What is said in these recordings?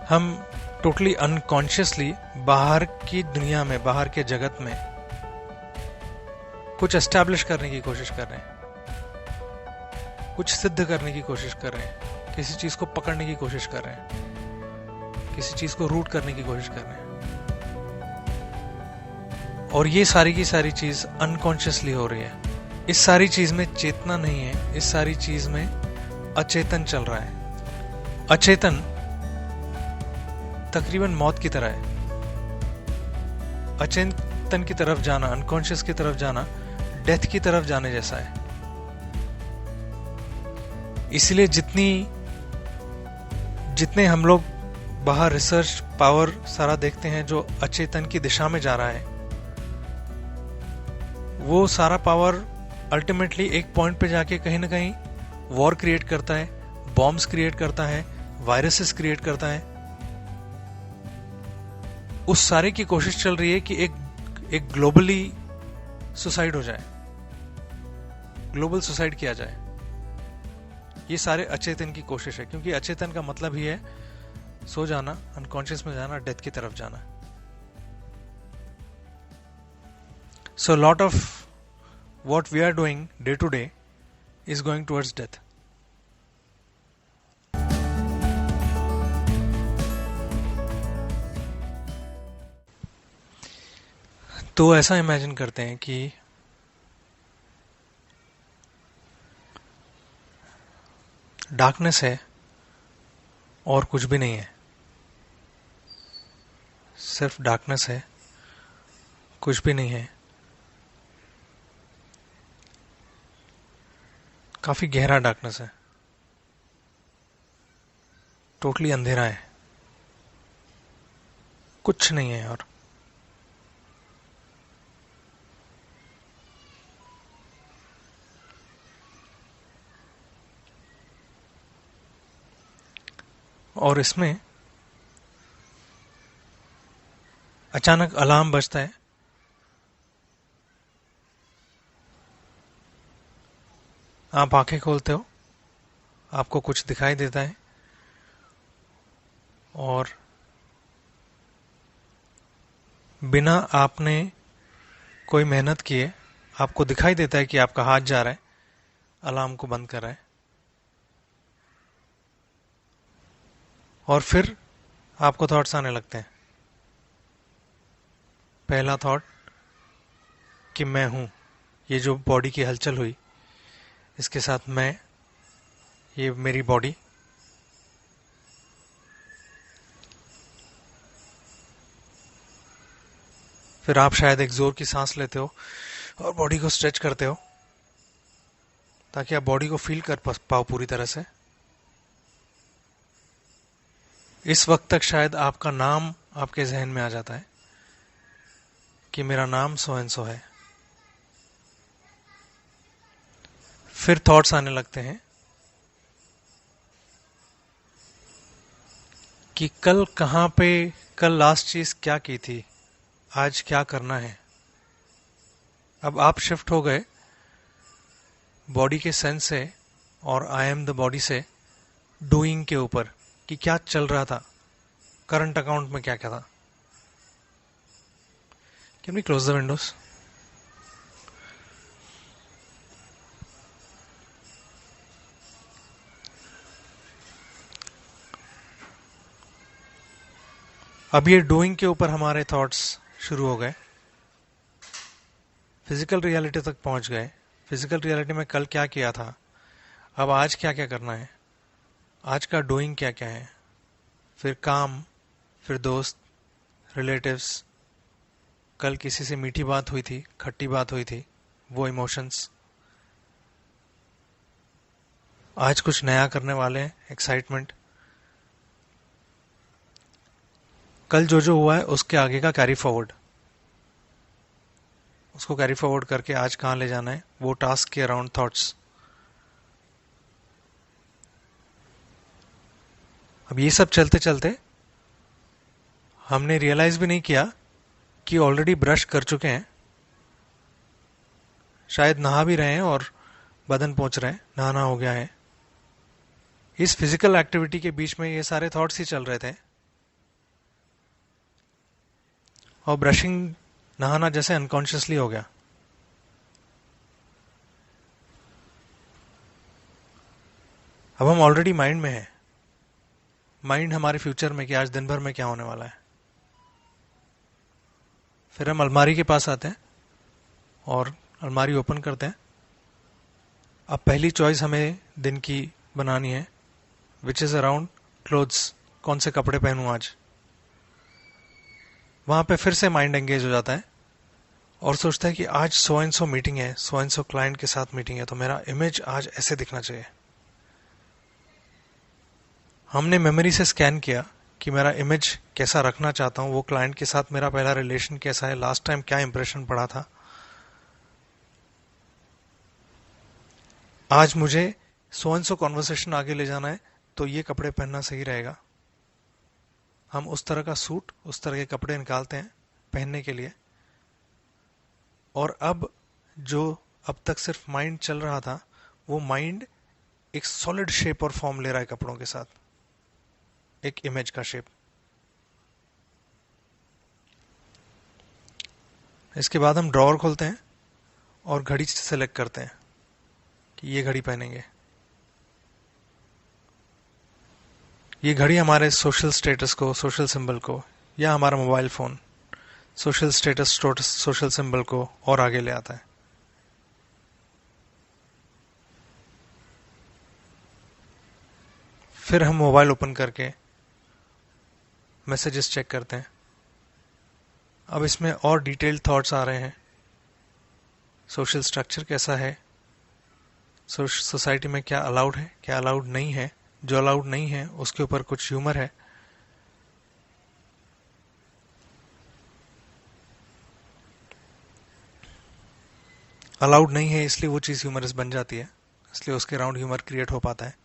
हम totally unconsciously बाहर की दुनिया में, बाहर के जगत में कुछ एस्टैब्लिश करने की कोशिश कर रहे हैं, कुछ सिद्ध करने की कोशिश कर रहे हैं, किसी चीज को पकड़ने की कोशिश कर रहे हैं, किसी चीज को रूट करने की कोशिश कर रहे हैं। और ये सारी की सारी चीज अनकॉन्शियसली हो रही है। इस सारी चीज में चेतना नहीं है, इस सारी चीज में अचेतन चल रहा है। अचेतन तकरीबन मौत की तरह है। अचेतन की तरफ जाना, अनकॉन्शियस की तरफ जाना, डेथ की तरफ जाने जैसा है। इसलिए जितने हम लोग बाहर रिसर्च पावर सारा देखते हैं जो अचेतन की दिशा में जा रहा है, वो सारा पावर अल्टीमेटली एक पॉइंट पे जाके कहीं ना कहीं वॉर क्रिएट करता है, बॉम्ब्स क्रिएट करता है, वायरसेस क्रिएट करता है। उस सारे की कोशिश चल रही है कि एक ग्लोबली सुसाइड हो जाए, ग्लोबल सुसाइड किया जाए। ये सारे अचेतन की कोशिश है, क्योंकि अचेतन का मतलब ही है सो जाना, अनकॉन्शियस में जाना, डेथ की तरफ जाना। So a lot of what we are doing day to day is going towards death. तो ऐसा इमेजिन करते हैं कि डार्कनेस है और कुछ भी नहीं है, सिर्फ डार्कनेस है, कुछ भी नहीं है। काफी गहरा डार्कनेस है, टोटली अंधेरा है, कुछ नहीं है। और इसमें अचानक अलार्म बजता है। आप आंखें खोलते हो, आपको कुछ दिखाई देता है और बिना आपने कोई मेहनत किए आपको दिखाई देता है कि आपका हाथ जा रहा है, अलार्म को बंद कर रहा है। और फिर आपको थॉट्स आने लगते हैं। पहला थॉट कि मैं हूं, ये जो बॉडी की हलचल हुई इसके साथ मैं, ये मेरी बॉडी। फिर आप शायद एक जोर की सांस लेते हो और बॉडी को स्ट्रेच करते हो ताकि आप बॉडी को फील कर पाओ पूरी तरह से। इस वक्त तक शायद आपका नाम आपके जहन में आ जाता है कि मेरा नाम सो एंड सो है। फिर थॉट्स आने लगते हैं कि कल कहां पे, कल लास्ट चीज क्या की थी, आज क्या करना है। अब आप शिफ्ट हो गए बॉडी के सेंस से और आई एम द बॉडी से डूइंग के ऊपर, कि क्या चल रहा था, करंट अकाउंट में क्या क्या था। Can we close the windows? अब ये डूइंग के ऊपर हमारे थॉट्स शुरू हो गए, फिजिकल रियलिटी तक पहुंच गए। फिजिकल रियलिटी में कल क्या किया था, अब आज क्या क्या करना है, आज का डूइंग क्या क्या है। फिर काम, फिर दोस्त, रिलेटिव्स, कल किसी से मीठी बात हुई थी, खट्टी बात हुई थी, वो इमोशंस। आज कुछ नया करने वाले हैं, एक्साइटमेंट। कल जो जो हुआ है उसके आगे का कैरी फॉरवर्ड, उसको कैरी फॉरवर्ड करके आज कहां ले जाना है, वो टास्क के अराउंड थॉट्स। अब ये सब चलते चलते हमने रियलाइज भी नहीं किया कि ऑलरेडी ब्रश कर चुके हैं, शायद नहा भी रहे हैं और बदन पहुंच रहे हैं, नहाना हो गया है। इस फिजिकल एक्टिविटी के बीच में ये सारे थॉट्स ही चल रहे थे और ब्रशिंग, नहाना जैसे अनकॉन्शियसली हो गया। अब हम ऑलरेडी माइंड में हैं, माइंड हमारे फ्यूचर में कि आज दिन भर में क्या होने वाला है। फिर हम अलमारी के पास आते हैं और अलमारी ओपन करते हैं। अब पहली चॉइस हमें दिन की बनानी है, विच इज अराउंड क्लोथ्स, कौन से कपड़े पहनूं आज। वहां पे फिर से माइंड एंगेज हो जाता है और सोचता है कि आज सो एंड सो मीटिंग है, सो एंड सो क्लाइंट के साथ मीटिंग है, तो मेरा इमेज आज ऐसे दिखना चाहिए। हमने मेमोरी से स्कैन किया कि मेरा इमेज कैसा रखना चाहता हूं, वो क्लाइंट के साथ मेरा पहला रिलेशन कैसा है, लास्ट टाइम क्या इंप्रेशन पड़ा था, आज मुझे सो एंड सो कॉन्वर्सेशन आगे ले जाना है, तो ये कपड़े पहनना सही रहेगा। हम उस तरह का सूट, उस तरह के कपड़े निकालते हैं पहनने के लिए। और अब जो अब तक सिर्फ माइंड चल रहा था, वो माइंड एक सॉलिड शेप और फॉर्म ले रहा है कपड़ों के साथ, एक इमेज का शेप। इसके बाद हम ड्रॉअर खोलते हैं और घड़ी सेलेक्ट करते हैं कि ये घड़ी पहनेंगे। ये घड़ी हमारे सोशल स्टेटस को, सोशल सिंबल को, या हमारा mobile phone social status, social symbol को और आगे ले आता है। फिर हम मोबाइल ओपन करके मैसेजेस चेक करते हैं। अब इसमें और डिटेल्ड थॉट्स आ रहे हैं। सोशल स्ट्रक्चर कैसा है, सोसाइटी में क्या अलाउड है, क्या अलाउड नहीं है, जो अलाउड नहीं है उसके ऊपर कुछ ह्यूमर है। अलाउड नहीं है इसलिए वो चीज ह्यूमरस बन जाती है, इसलिए उसके अराउंड ह्यूमर क्रिएट हो पाता है।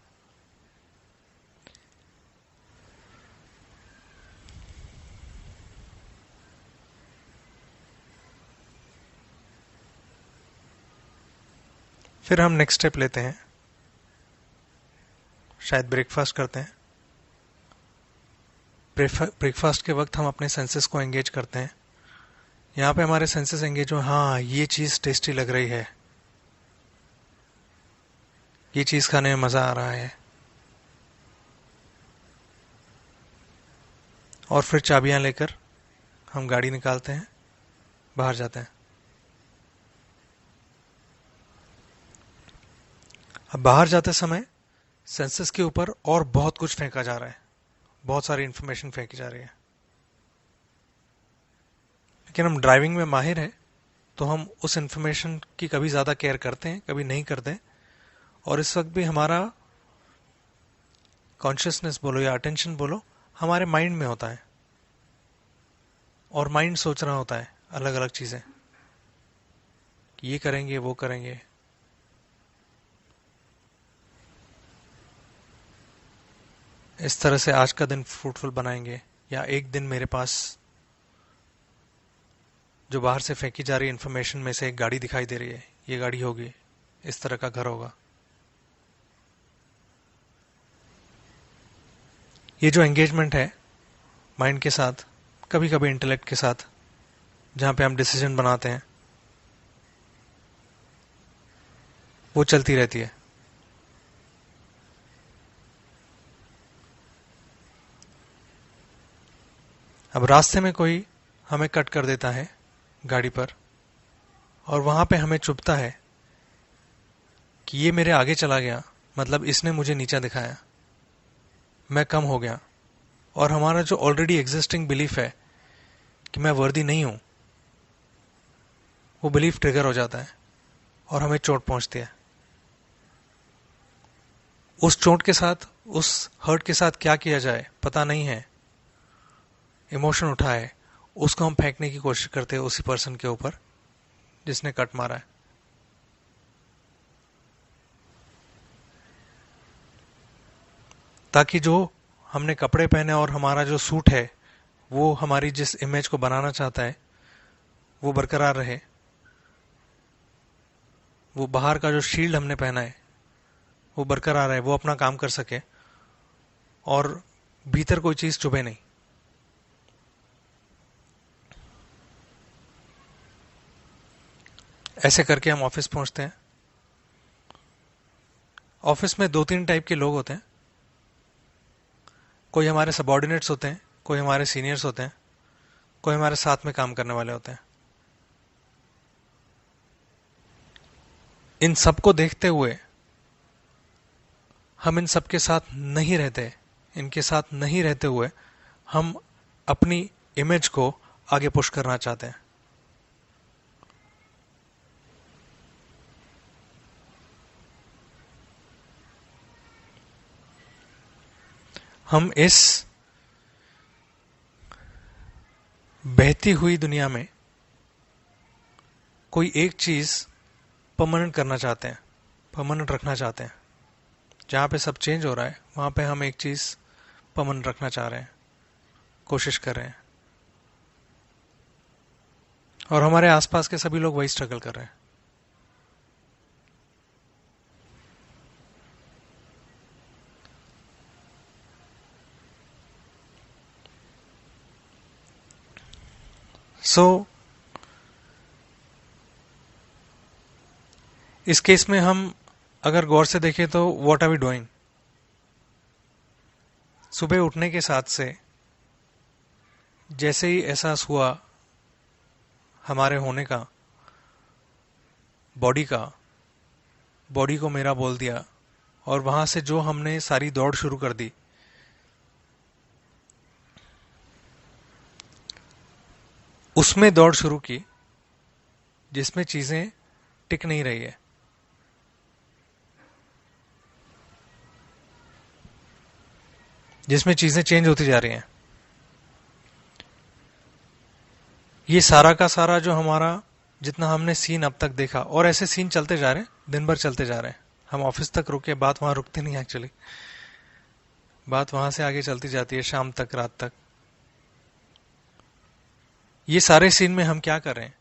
फिर हम नेक्स्ट स्टेप लेते हैं, शायद ब्रेकफास्ट करते हैं। ब्रेकफास्ट के वक्त हम अपने सेंसेस को एंगेज करते हैं। यहाँ पे हमारे सेंसेस एंगेज हो, हाँ ये चीज टेस्टी लग रही है, ये चीज खाने में मजा आ रहा है। और फिर चाबियां लेकर हम गाड़ी निकालते हैं, बाहर जाते हैं। अब बाहर जाते समय सेंसेस के ऊपर और बहुत कुछ फेंका जा रहा है, बहुत सारी इंफॉर्मेशन फेंकी जा रही है। लेकिन हम ड्राइविंग में माहिर हैं, तो हम उस इंफॉर्मेशन की कभी ज्यादा केयर करते हैं, कभी नहीं करते। और इस वक्त भी हमारा कॉन्शियसनेस बोलो या अटेंशन बोलो, हमारे माइंड में होता है, और माइंड सोच रहा होता है अलग अलग चीजें कि ये करेंगे, वो करेंगे। इस तरह से आज का दिन फ्रूटफुल बनाएंगे, या एक दिन मेरे पास जो बाहर से फेंकी जा रही इंफॉर्मेशन में से एक गाड़ी दिखाई दे रही है, ये गाड़ी होगी, इस तरह का घर होगा। ये जो एंगेजमेंट है माइंड के साथ, कभी कभी इंटेलेक्ट के साथ, जहां पे हम डिसीजन बनाते हैं, वो चलती रहती है। अब रास्ते में कोई हमें कट कर देता है गाड़ी पर, और वहां पे हमें चुभता है कि ये मेरे आगे चला गया, मतलब इसने मुझे नीचा दिखाया, मैं कम हो गया। और हमारा जो ऑलरेडी एग्जिस्टिंग बिलीफ है कि मैं वर्दी नहीं हूं, वो बिलीफ ट्रिगर हो जाता है और हमें चोट पहुंचती है। उस चोट के साथ, उस हर्ट के साथ क्या किया जाए पता नहीं है। इमोशन उठा है, उसको हम फेंकने की कोशिश करते हैं उसी पर्सन के ऊपर जिसने कट मारा है। ताकि जो हमने कपड़े पहने और हमारा जो सूट है, वो हमारी जिस इमेज को बनाना चाहता है वो बरकरार रहे। वो बाहर का जो शील्ड हमने पहना है वो बरकरार है, वो अपना काम कर सके और भीतर कोई चीज चुभे नहीं। ऐसे करके हम ऑफिस पहुंचते हैं। ऑफिस में दो तीन टाइप के लोग होते हैं। कोई हमारे सबॉर्डिनेट्स होते हैं, कोई हमारे सीनियर्स होते हैं, कोई हमारे साथ में काम करने वाले होते हैं। इन सबको देखते हुए हम इन सबके साथ नहीं रहते। इनके साथ नहीं रहते हुए हम अपनी इमेज को आगे पुश करना चाहते हैं। हम इस बहती हुई दुनिया में कोई एक चीज परमानेंट करना चाहते हैं, परमानेंट रखना चाहते हैं। जहां पे सब चेंज हो रहा है वहां पे हम एक चीज परमानेंट रखना चाह रहे हैं, कोशिश कर रहे हैं। और हमारे आसपास के सभी लोग वही स्ट्रगल कर रहे हैं। सो इस केस में हम अगर गौर से देखें तो व्हाट आर वी डूइंग। सुबह उठने के साथ से जैसे ही एहसास हुआ हमारे होने का, बॉडी का, बॉडी को मेरा बोल दिया, और वहां से जो हमने सारी दौड़ शुरू कर दी, उसमें दौड़ शुरू की जिसमें चीजें टिक नहीं रही है। जिसमें चीजें चेंज होती जा रही हैं। ये सारा का सारा जो हमारा जितना हमने सीन अब तक देखा, और ऐसे सीन चलते जा रहे हैं, दिन भर चलते जा रहे हैं। हम ऑफिस तक रुके, बात वहां रुकती नहीं एक्चुअली। बात वहां से आगे चलती जाती है शाम तक, रात तक। ये सारे सीन में हम क्या कर रहे हैं?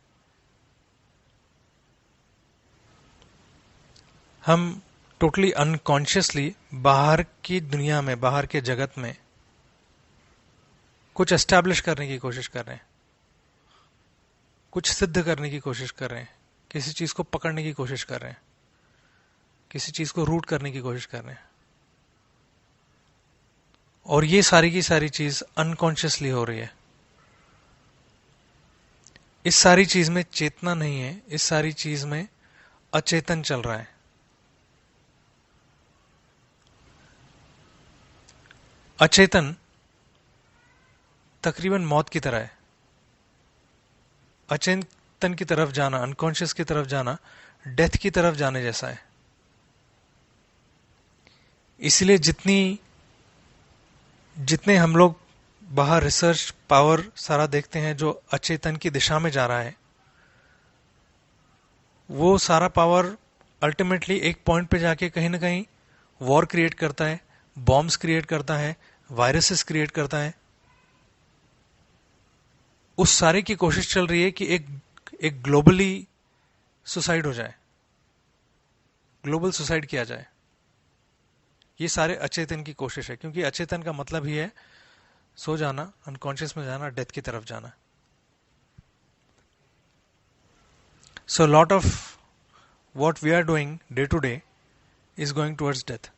हम टोटली अनकॉन्शियसली बाहर की दुनिया में, बाहर के जगत में कुछ एस्टैब्लिश करने की कोशिश कर रहे हैं, कुछ सिद्ध करने की कोशिश कर रहे हैं, किसी चीज को पकड़ने की कोशिश कर रहे हैं, किसी चीज को रूट करने की कोशिश कर रहे हैं। और ये सारी की सारी चीज अनकॉन्शियसली हो रही है। इस सारी चीज में चेतना नहीं है, इस सारी चीज में अचेतन चल रहा है। अचेतन तकरीबन मौत की तरह है। अचेतन की तरफ जाना, अनकॉन्शियस की तरफ जाना, डेथ की तरफ जाने जैसा है। इसलिए जितने हम लोग बाहर रिसर्च पावर सारा देखते हैं जो अचेतन की दिशा में जा रहा है, वो सारा पावर अल्टीमेटली एक पॉइंट पे जाके कहीं ना कहीं वॉर क्रिएट करता है, बॉम्ब्स क्रिएट करता है, वायरसेस क्रिएट करता है। उस सारे की कोशिश चल रही है कि एक ग्लोबली सुसाइड हो जाए, ग्लोबल सुसाइड किया जाए। ये सारे अचेतन की कोशिश है, क्योंकि अचेतन का मतलब ही है सो जाना, अनकॉन्शियस में जाना, डेथ की तरफ जाना। So lot of what we are doing day to day is going towards death.